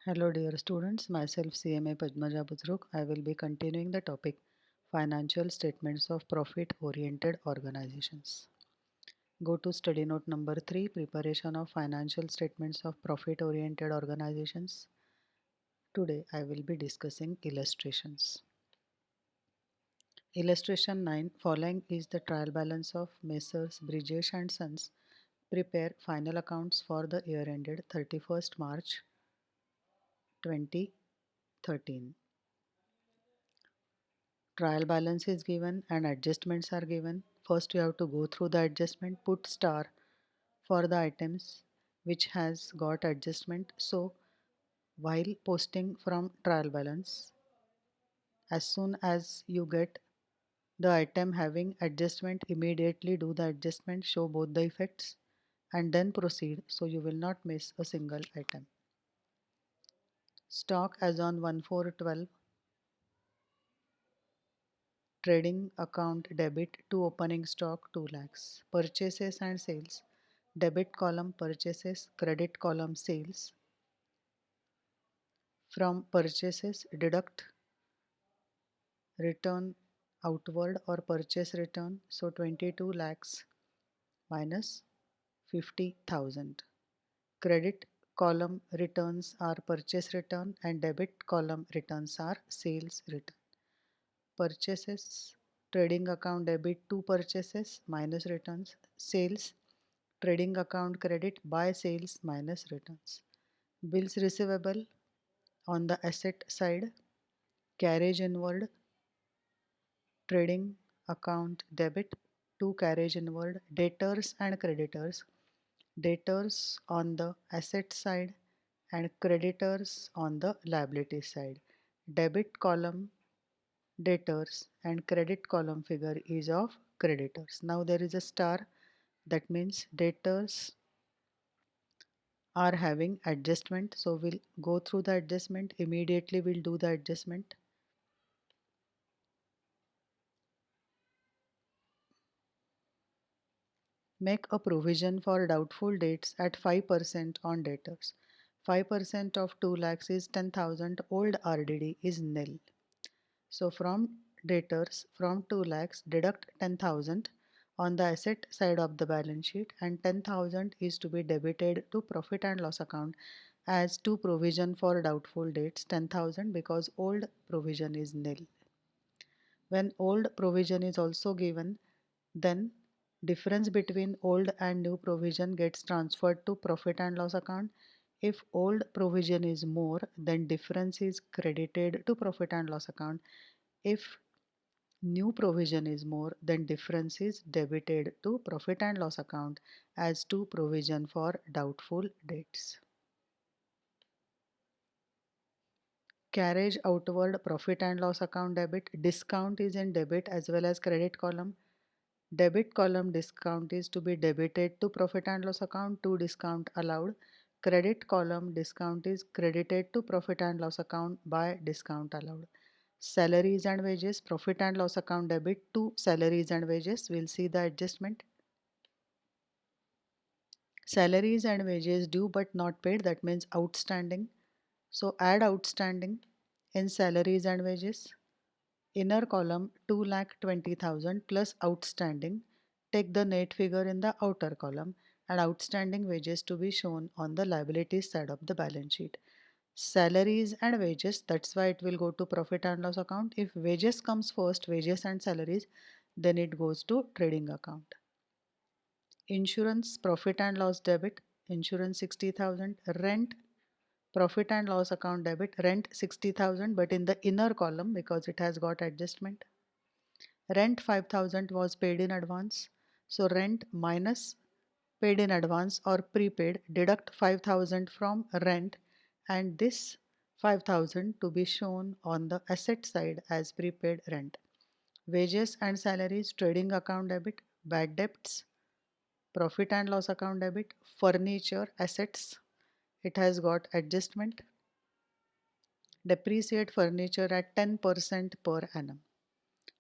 Hello dear students, myself CMA Padmaja Buzruk. I will be continuing the topic Financial Statements of Profit Oriented Organizations. Go to study note number 3, Preparation of Financial Statements of Profit Oriented Organizations. Today I will be discussing illustrations. Illustration 9. Following is the trial balance of Messrs. Brijesh and Sons. Prepare final accounts for the year ended 31st March 2013. Trial balance is given and adjustments are given. First you have to go through the adjustment, put star for the items which has got adjustment. So while posting from trial balance, as soon as you get the item having adjustment, immediately do the adjustment, show both the effects and then proceed so you will not miss a single item. Stock as on 1/4/12. Trading account debit to opening stock 2 lakhs. Purchases and sales. Debit column purchases, credit column sales. From purchases deduct return outward or purchase return. So 22 lakhs minus 50,000. Credit column returns are purchase return and debit column returns are sales return. Purchases trading account debit to purchases minus returns. Sales trading account credit by sales minus returns. Bills receivable on the asset side. Carriage inward trading account debit to carriage inward. Debtors and creditors. Debtors on the asset side and creditors on the liability side. Debit column debtors and credit column figure is of creditors. Now there is a star, that means debtors are having adjustment, so we'll go through the adjustment. Immediately we'll do the adjustment. Make a provision for doubtful debts at 5% on debtors. 5% of 2 lakhs is 10,000. Old RDD is nil. So from debtors from 2 lakhs deduct 10,000 on the asset side of the balance sheet, and 10,000 is to be debited to profit and loss account as to provision for doubtful debts 10,000, because old provision is nil. When old provision is also given, then difference between old and new provision gets transferred to profit and loss account. If old provision is more, then difference is credited to profit and loss account. If new provision is more, then difference is debited to profit and loss account as to provision for doubtful debts. Carriage outward profit and loss account debit. Discount is in debit as well as credit column. Debit column discount is to be debited to profit and loss account to discount allowed. Credit column discount is credited to profit and loss account by discount allowed. Salaries and wages, profit and loss account debit to salaries and wages. We'll see the adjustment. Salaries and wages due but not paid, that means outstanding. So add outstanding in salaries and wages. Inner column 2,20,000 plus outstanding. Take the net figure in the outer column and outstanding wages to be shown on the liabilities side of the balance sheet. Salaries and wages, that's why it will go to profit and loss account. If wages comes first, wages and salaries, then it goes to trading account. Insurance profit and loss debit, insurance 60,000. Rent profit and loss account debit, rent 60,000, but in the inner column because it has got adjustment. Rent 5,000 was paid in advance, so rent minus paid in advance or prepaid, deduct 5,000 from rent, and this 5,000 to be shown on the asset side as prepaid rent. Wages and salaries trading account debit. Bad debts profit and loss account debit. Furniture assets, it has got adjustment. Depreciate furniture at 10% per annum.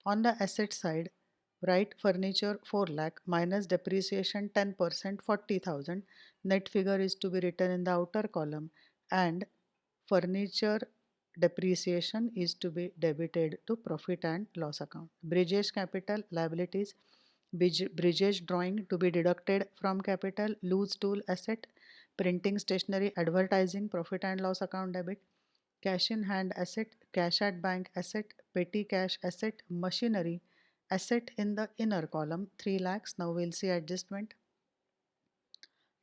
On the asset side, write furniture 4 lakh minus depreciation 10% 40,000. Net figure is to be written in the outer column, and Furniture depreciation is to be debited to profit and loss account. Bridges capital liabilities, bridges drawing to be deducted from capital, loose tool asset, printing stationery, advertising, profit and loss account debit, cash in hand asset, cash at bank asset, petty cash asset, machinery asset in the inner column 3 lakhs. Now we'll see adjustment.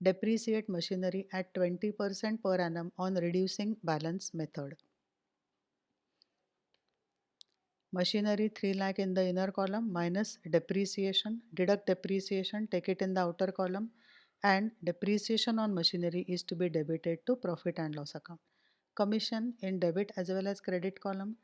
Depreciate machinery at 20% per annum on reducing balance method. Machinery 3 lakh in the inner column minus depreciation, deduct depreciation, take it in the outer column, and depreciation on machinery is to be debited to profit and loss account. Commission in debit as well as credit column.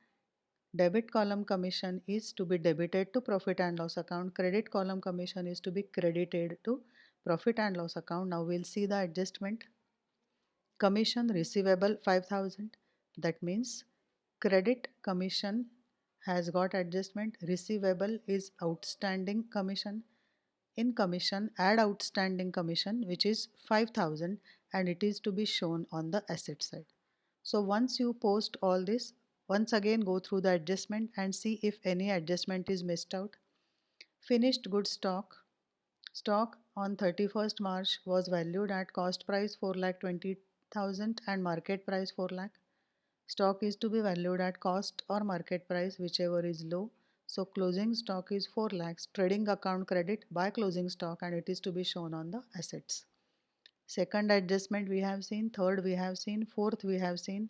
Debit column commission is to be debited to profit and loss account. Credit column commission is to be credited to profit and loss account. Now we'll see the adjustment. Commission receivable 5,000. That means credit commission has got adjustment. Receivable is outstanding commission. In commission, add outstanding commission which is 5,000 and it is to be shown on the asset side. So once you post all this, once again go through the adjustment and see if any adjustment is missed out. Finished goods stock. Stock on 31st March was valued at cost price 4,20,000 and market price 4 lakh. Stock is to be valued at cost or market price, whichever is low. So closing stock is 4 lakhs. Trading account credit by closing stock and it is to be shown on the assets. Second adjustment we have seen, third we have seen, fourth we have seen,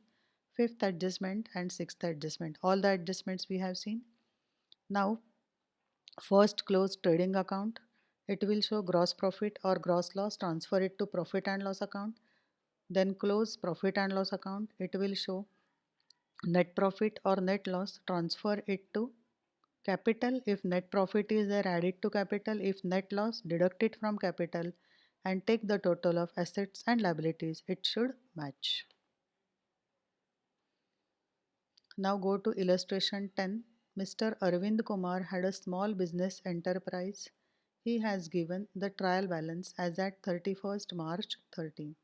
fifth adjustment and sixth adjustment. All the adjustments we have seen. Now first close trading account. It will show gross profit or gross loss. Transfer it to profit and loss account. Then close profit and loss account. It will show net profit or net loss. Transfer it to capital. If net profit is there, add it to capital. If net loss, deduct it from capital and take the total of assets and liabilities. It should match. Now go to illustration 10. Mr. Arvind Kumar had a small business enterprise. He has given the trial balance as at 31st March 13.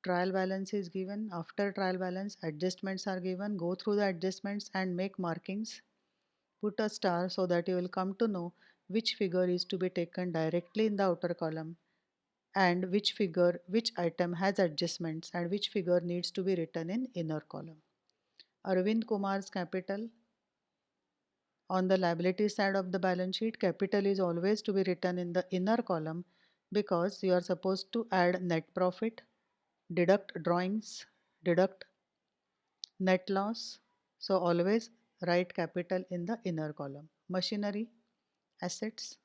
Trial balance is given. After trial balance, adjustments are given. Go through the adjustments and make markings. Put a star so that you will come to know which figure is to be taken directly in the outer column and which item has adjustments and which figure needs to be written in inner column. Arvind Kumar's capital. On the liability side of the balance sheet, capital is always to be written in the inner column because you are supposed to add net profit, deduct drawings, deduct net loss. So always write capital in the inner column. Machinery, assets,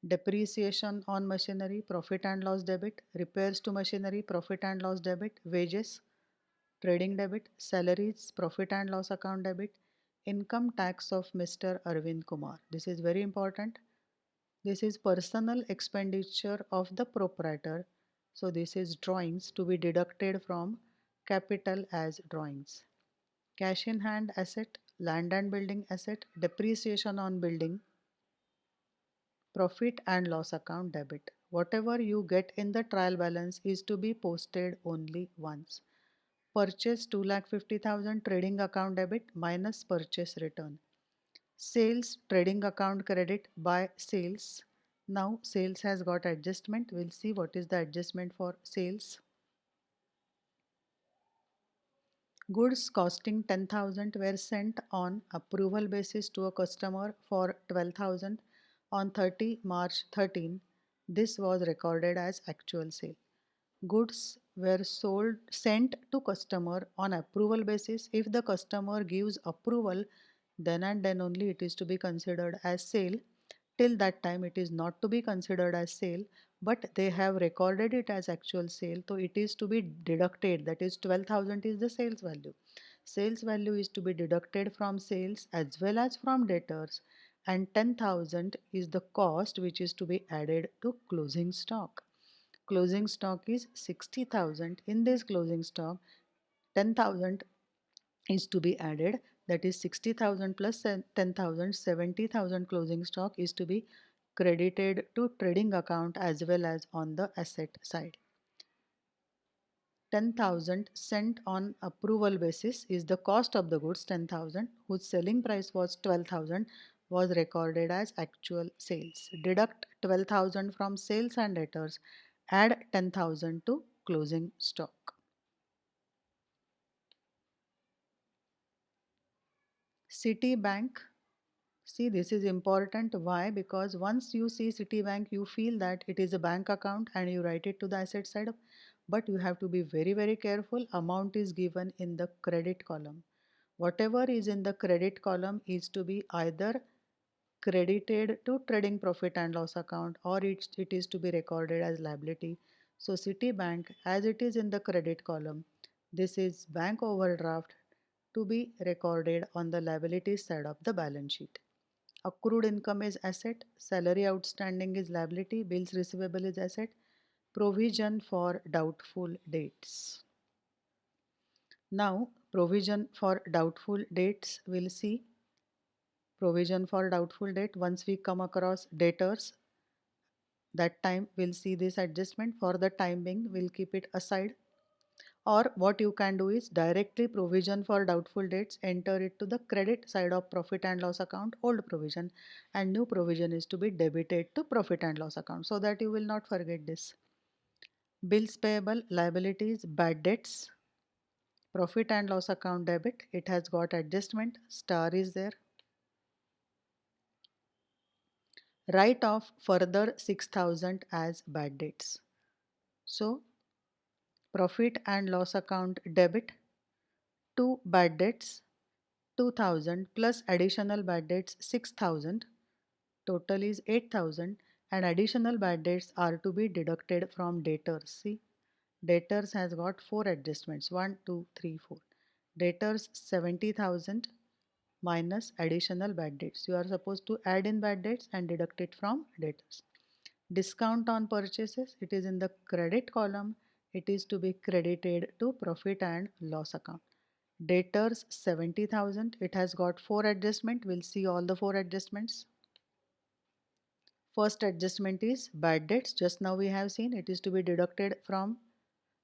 depreciation on machinery, profit and loss debit, repairs to machinery, profit and loss debit, wages, trading debit, salaries, profit and loss account debit, income tax of Mr. Arvind Kumar. This is very important. This is personal expenditure of the proprietor. So this is drawings to be deducted from capital as drawings. Cash in hand asset, land and building asset, depreciation on building, profit and loss account debit. Whatever you get in the trial balance is to be posted only once. Purchase 2,50,000 trading account debit minus purchase return. Sales trading account credit by sales. Now sales has got adjustment. We'll see what is the adjustment for sales. Goods costing 10,000 were sent on approval basis to a customer for 12,000 on 30 March 13. This was recorded as actual sale. Goods were sent to customer on approval basis. If the customer gives approval, then and then only it is to be considered as sale. Till that time it is not to be considered as sale, but they have recorded it as actual sale, so it is to be deducted. That is 12,000 is the sales value. Sales value is to be deducted from sales as well as from debtors, and 10,000 is the cost which is to be added to closing stock. Closing stock is 60,000. In this closing stock, 10,000 is to be added, that is 60,000 plus 10,000, 70,000 closing stock is to be credited to trading account as well as on the asset side. 10,000 sent on approval basis is the cost of the goods 10,000 whose selling price was 12,000 was recorded as actual sales. Deduct 12,000 from sales and debtors. Add 10,000 to closing stock. Citibank. See, this is important. Why? Because once you see Citibank, you feel that it is a bank account and you write it to the asset side. But you have to be very, very careful. Amount is given in the credit column. Whatever is in the credit column is to be either credited to trading profit and loss account or it is to be recorded as liability. So Citibank, as it is in the credit column, this is bank overdraft to be recorded on the liability side of the balance sheet. Accrued income is asset, salary outstanding is liability, bills receivable is asset, provision for doubtful dates. Now, provision for doubtful dates, we'll see provision for doubtful date. Once we come across debtors, that time we'll see this adjustment. For the time being, we'll keep it aside. Or what you can do is directly provision for doubtful debts, enter it to the credit side of profit and loss account, old provision, and new provision is to be debited to profit and loss account so that you will not forget this. Bills payable, liabilities, bad debts, profit and loss account debit, it has got adjustment, star is there. Write off further 6,000 as bad debts. So profit and loss account debit, 2 bad debts 2,000 plus additional bad debts 6,000, total is 8,000, and additional bad debts are to be deducted from debtors. See, debtors has got 4 adjustments, 1, 2, 3, 4. Debtors 70,000 minus additional bad debts. You are supposed to add in bad debts and deduct it from debtors. Discount on purchases, it is in the credit column. It is to be credited to profit and loss account. Debtors 70,000. It has got 4 adjustment. We'll see all the 4 adjustments. First adjustment is bad debts. Just now we have seen it is to be deducted from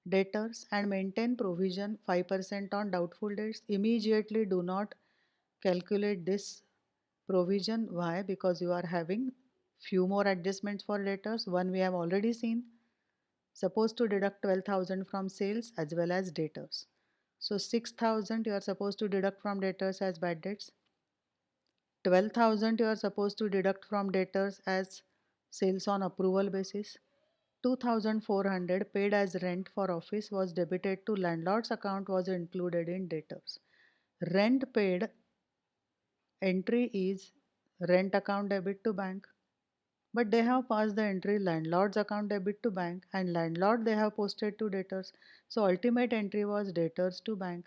debtors and maintain provision 5% on doubtful debts. Immediately do not calculate this provision. Why? Because you are having few more adjustments for debtors. One we have already seen. Supposed to deduct 12,000 from sales as well as debtors. So 6,000 you are supposed to deduct from debtors as bad debts. 12,000 you are supposed to deduct from debtors as sales on approval basis. 2,400 paid as rent for office was debited to landlord's account was included in debtors. Rent paid entry is rent account debit to bank. But they have passed the entry landlord's account debit to bank and landlord they have posted to debtors. So ultimate entry was debtors to bank.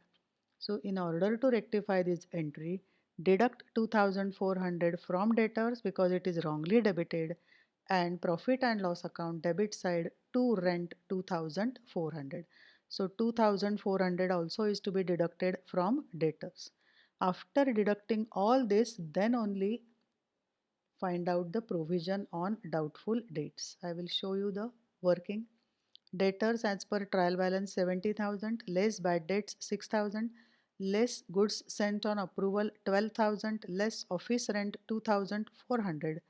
So in order to rectify this entry, deduct 2,400 from debtors because it is wrongly debited and profit and loss account debit side to rent 2,400. So 2,400 also is to be deducted from debtors. After deducting all this, then only find out the provision on doubtful dates. I will show you the working. Debtors as per trial balance 70,000, less bad debts 6,000, less goods sent on approval 12,000, less office rent 2,400.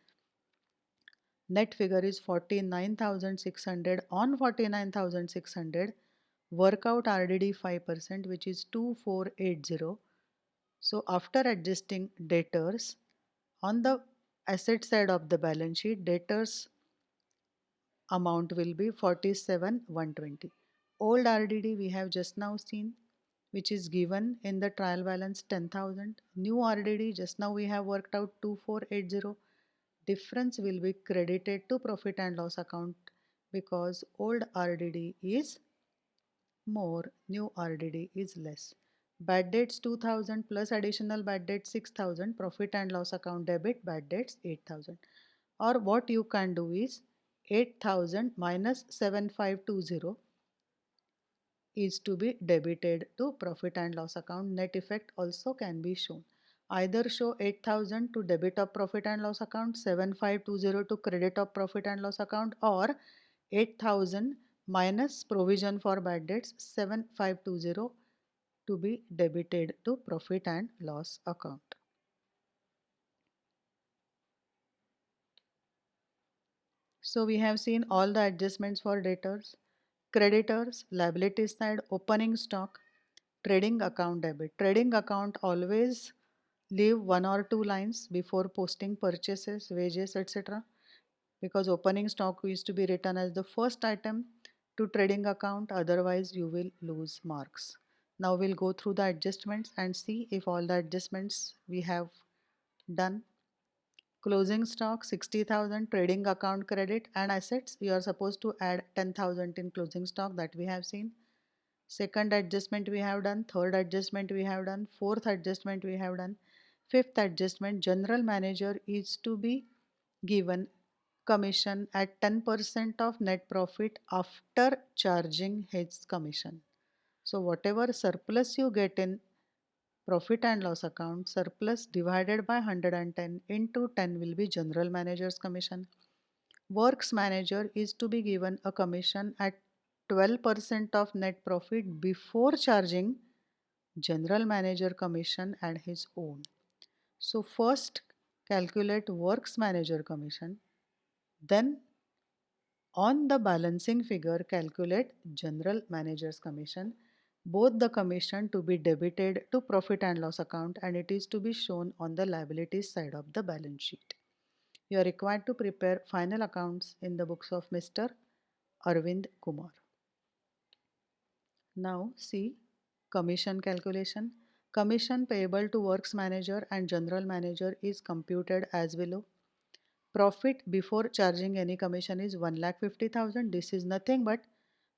Net figure is 49,600. On 49,600, work out RDD 5% which is 2,480. So after adjusting debtors, on the asset side of the balance sheet, debtors amount will be 47,120. Old RDD we have just now seen, which is given in the trial balance 10,000. New RDD just now we have worked out 2,480. Difference will be credited to profit and loss account because old RDD is more, new RDD is less. Bad debts 2,000 plus additional bad debts 6,000, profit and loss account debit bad debts 8,000. Or what you can do is 8,000 minus 7,520 is to be debited to profit and loss account. Net effect also can be shown. Either show 8,000 to debit of profit and loss account, 7,520 to credit of profit and loss account, or 8,000 minus provision for bad debts 7520 to be debited to profit and loss account. So we have seen all the adjustments for debtors, creditors, liability side, opening stock, trading account debit. Trading account always leave one or two lines before posting purchases, wages, etc. Because opening stock used to be written as the first item to trading account, otherwise you will lose marks. Now we'll go through the adjustments and see if all the adjustments we have done. Closing stock 60,000, trading account credit and assets you are supposed to add 10,000 in closing stock, that we have seen. Second adjustment we have done, third adjustment we have done, fourth adjustment we have done, fifth adjustment, general manager is to be given commission at 10% of net profit after charging his commission. So whatever surplus you get in profit and loss account, surplus divided by 110 into 10 will be general manager's commission. Works manager is to be given a commission at 12% of net profit before charging general manager commission and his own. So first calculate works manager commission, then on the balancing figure calculate general manager's commission, both the commission to be debited to profit and loss account, and it is to be shown on the liabilities side of the balance sheet. You are required to prepare final accounts in the books of Mr. Arvind Kumar. Now see commission calculation. Commission payable to works manager and general manager is computed as below. Profit before charging any commission is 1,50,000. This is nothing but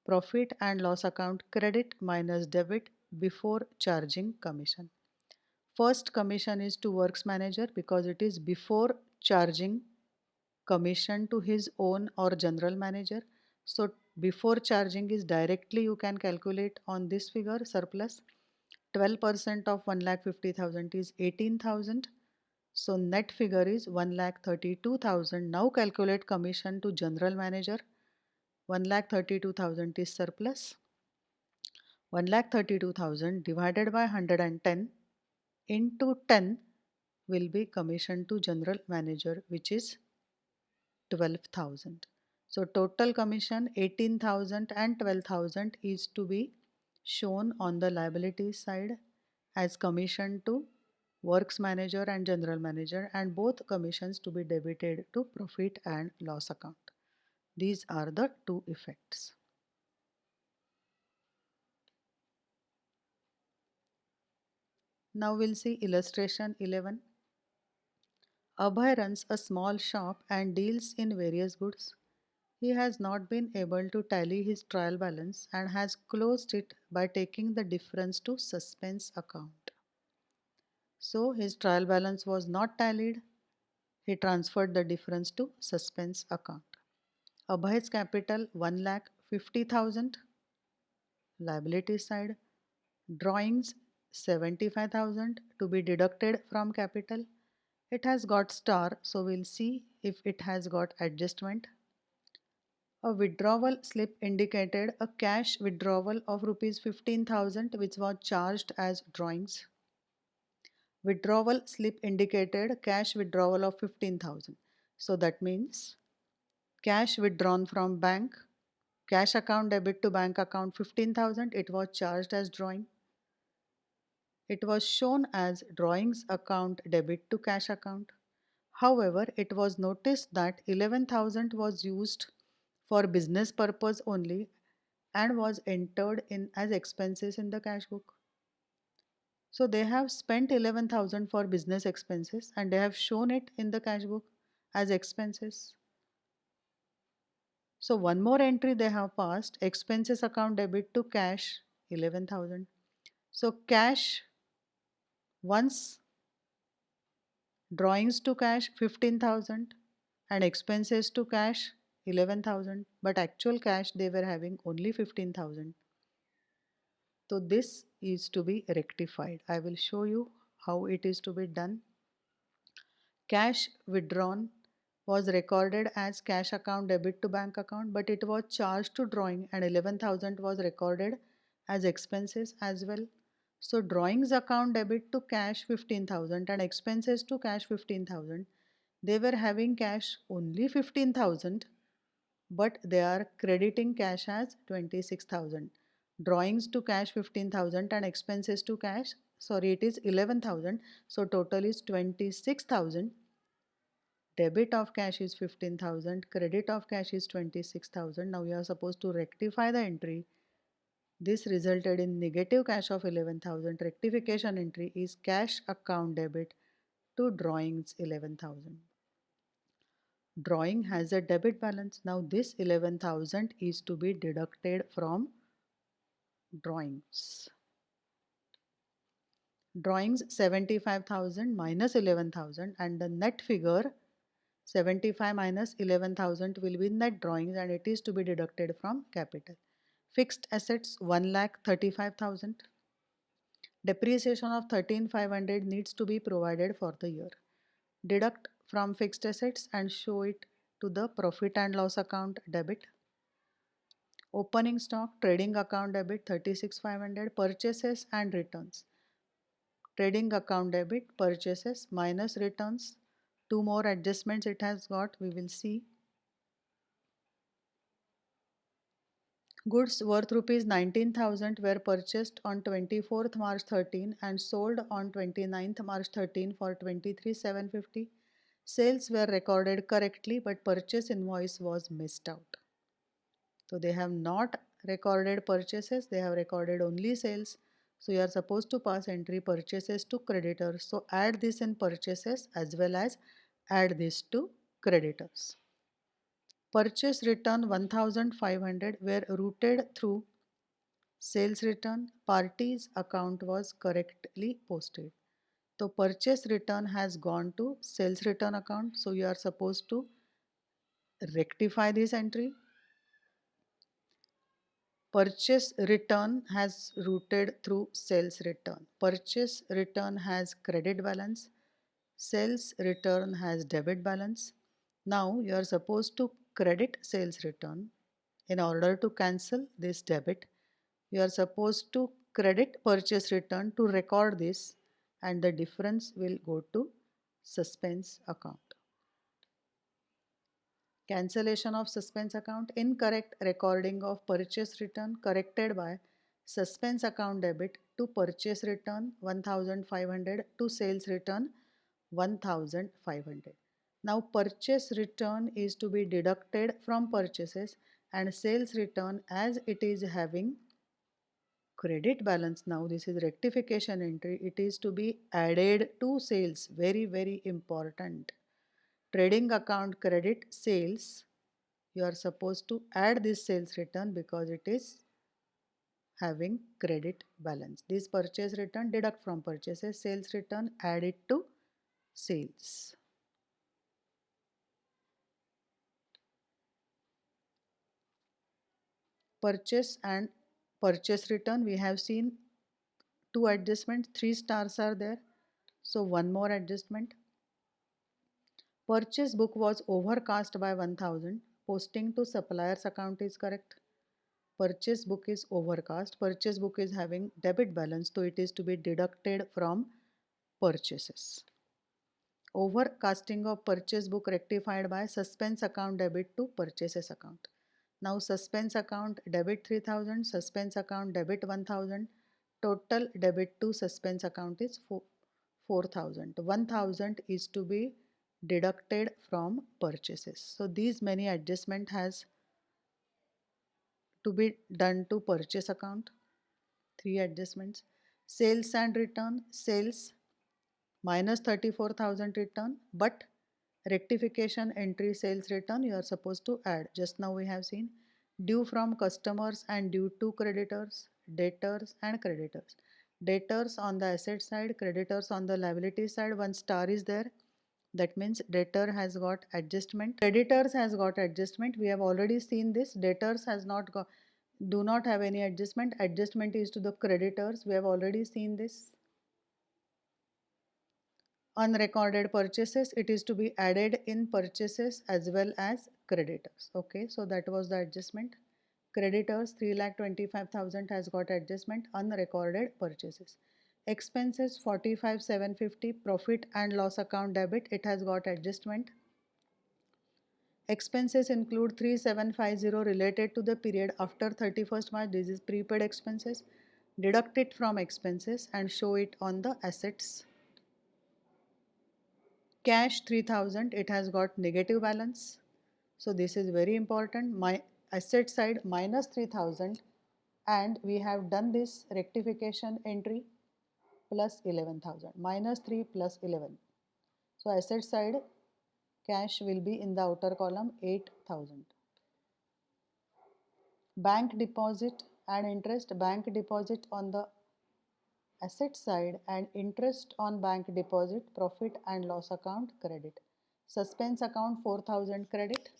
profit and loss account credit minus debit before charging commission. First commission is to works manager because it is before charging commission to his own or general manager. So before charging is directly you can calculate on this figure surplus. 12% of 1,50,000 is 18,000. So net figure is 1,32,000. Now calculate commission to general manager. 1,32,000 is surplus. 1,32,000 divided by 110 into 10 will be commission to general manager, which is 12,000. So total commission 18,000 and 12,000 is to be shown on the liability side as commission to works manager and general manager, and both commissions to be debited to profit and loss account. These are the two effects. Now we'll see illustration 11. Abhay runs a small shop and deals in various goods. He has not been able to tally his trial balance and has closed it by taking the difference to suspense account. So his trial balance was not tallied. He transferred the difference to suspense account. Abhay's capital 1,50,000. Liability side, drawings 75,000 to be deducted from capital. It has got star, so we'll see if it has got adjustment. A withdrawal slip indicated a cash withdrawal of rupees 15,000 which was charged as drawings. Withdrawal slip indicated cash withdrawal of 15,000. So that means cash withdrawn from bank, cash account debit to bank account 15,000, it was charged as drawing. It was shown as drawings account debit to cash account. However, it was noticed that 11,000 was used for business purpose only and was entered in as expenses in the cash book. So they have spent 11,000 for business expenses and they have shown it in the cash book as expenses. So one more entry they have passed, expenses account debit to cash 11,000. So cash once, drawings to cash 15,000 and expenses to cash 11,000, but actual cash they were having only 15,000. So this is to be rectified. I will show you how it is to be done. Cash withdrawn was recorded as cash account debit to bank account, but it was charged to drawing, and 11,000 was recorded as expenses as well. So drawings account debit to cash 15,000 and expenses to cash 15,000. They were having cash only 15,000, but they are crediting cash as 26,000. Drawings to cash 15,000 and expenses to cash, sorry, it is 11,000. So total is 26,000. Debit of cash is 15,000, credit of cash is 26,000. Now you are supposed to rectify the entry. This resulted in negative cash of 11,000. Rectification entry is cash account debit to drawings 11,000. Drawing has a debit balance. Now this 11,000 is to be deducted from drawings. Drawings 75,000 minus 11,000, and the net figure 75 minus 11,000 will be net drawings, and it is to be deducted from capital. Fixed assets 1,35,000. Depreciation of 13,500 needs to be provided for the year. Deduct from fixed assets and show it to the profit and loss account debit. Opening stock trading account debit 36,500. Purchases and returns. Trading account debit, purchases minus returns. Two more adjustments it has got, we will see. Goods worth rupees 19,000 were purchased on 24th March 13 and sold on 29th March 13 for 23,750. Sales were recorded correctly, but purchase invoice was missed out. So they have not recorded purchases, they have recorded only sales. So you are supposed to pass entry purchases to creditors. So add this in purchases as well as add this to creditors. Purchase return 1,500 were routed through sales return. Parties account was correctly posted. So purchase return has gone to sales return account. So you are supposed to rectify this entry. Purchase return has routed through sales return. Purchase return has credit balance. Sales return has debit balance. Now you are supposed to credit sales return. In order to cancel this debit, you are supposed to credit purchase return to record this, and the difference will go to suspense account. Cancellation of suspense account, incorrect recording of purchase return corrected by suspense account debit to purchase return 1,500 to sales return 1,500. Now purchase return is to be deducted from purchases, and sales return, as it is having credit balance, now this is rectification entry, it is to be added to sales. Very important. Trading account credit sales, you are supposed to add this sales return because it is having credit balance. This purchase return deduct from purchases, sales return add it to sales. Purchase and purchase return, we have seen two adjustments, 3 stars are there. So one more adjustment. Purchase book was overcast by 1,000. Posting to suppliers account is correct. Purchase book is overcast. Purchase book is having debit balance, so it is to be deducted from purchases. Overcasting of purchase book rectified by suspense account debit to purchases account. Now suspense account debit 3,000, suspense account debit 1,000. Total debit to suspense account is 4,000. 1,000 is to be deducted from purchases. So these many adjustment has to be done to purchase account. 3 adjustments. Sales and return, sales minus 34,000 return, but rectification entry sales return you are supposed to add. Just now we have seen due from customers and due to creditors, debtors and creditors. Debtors on the asset side, creditors on the liability side, one star is there. That means debtor has got adjustment. Creditors has got adjustment. We have already seen this. Debtors has not got, do not have any adjustment. Adjustment is to the creditors. We have already seen this. Unrecorded purchases, it is to be added in purchases as well as creditors. Okay, so that was the adjustment. Creditors 3,25,000 has got adjustment. Unrecorded purchases. Expenses 45,750. Profit and loss account debit, it has got adjustment. Expenses include 3,750 related to the period after 31st March. This is prepaid expenses. Deduct it from expenses and show it on the assets. Cash 3,000, it has got negative balance. So this is very important. My asset side minus 3,000, and we have done this rectification entry plus 11,000. Minus 3 plus 11. So asset side cash will be in the outer column 8,000. Bank deposit and interest. Bank deposit on the asset side and interest on bank deposit, profit and loss account credit. Suspense account 4,000 credit.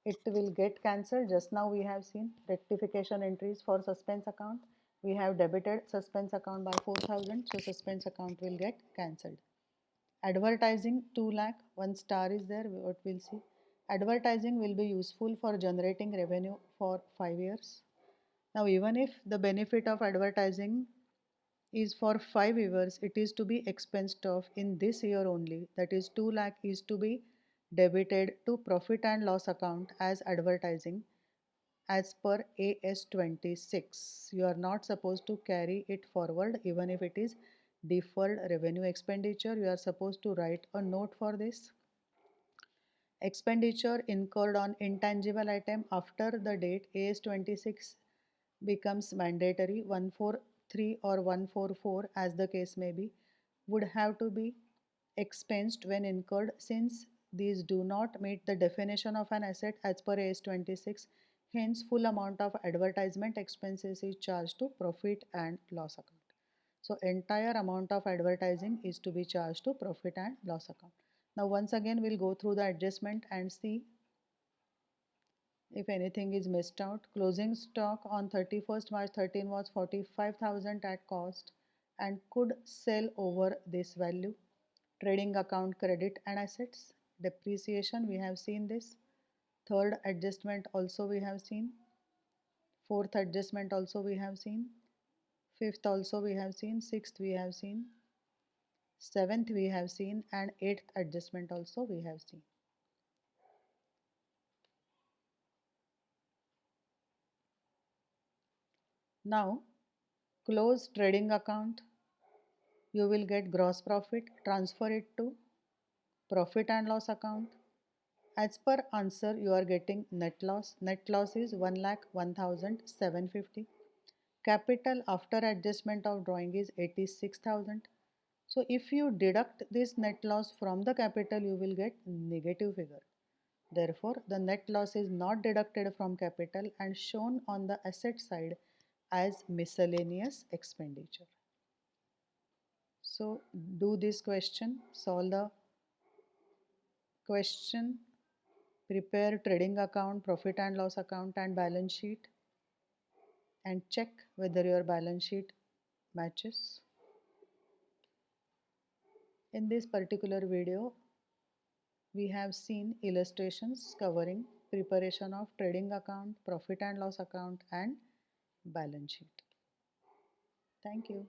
It will get cancelled. Just now we have seen rectification entries for suspense account. We have debited suspense account by 4,000, so suspense account will get cancelled. Advertising 2 lakh, 1 star is there, what we'll see. Advertising will be useful for generating revenue for 5 years. Now even if the benefit of advertising is for 5 years, it is to be expensed off in this year only. That is 2 lakh is to be debited to profit and loss account as advertising as per AS 26. You are not supposed to carry it forward even if it is deferred revenue expenditure. You are supposed to write a note for this. Expenditure incurred on intangible item after the date AS 26 becomes mandatory. 143 or 144 as the case may be would have to be expensed when incurred, since these do not meet the definition of an asset as per AS 26. Hence, full amount of advertisement expenses is charged to profit and loss account. So entire amount of advertising is to be charged to profit and loss account. Now once again we'll go through the adjustment and see if anything is missed out. Closing stock on 31st March 13 was 45,000 at cost and could sell over this value. Trading account credit and assets. Depreciation, we have seen this. Third adjustment also we have seen. Fourth adjustment also we have seen. Fifth also we have seen. Sixth we have seen. Seventh we have seen, and eighth adjustment also we have seen. Now close trading account. You will get gross profit, transfer it to profit and loss account. As per answer, you are getting net loss. Net loss is 1,01,750. Capital after adjustment of drawing is 86,000. So if you deduct this net loss from the capital, you will get negative figure. Therefore, the net loss is not deducted from capital and shown on the asset side as miscellaneous expenditure. So do this question, solve the question, prepare trading account, profit and loss account and balance sheet, and check whether your balance sheet matches. In this particular video, we have seen illustrations covering preparation of trading account, profit and loss account and balance sheet. Thank you.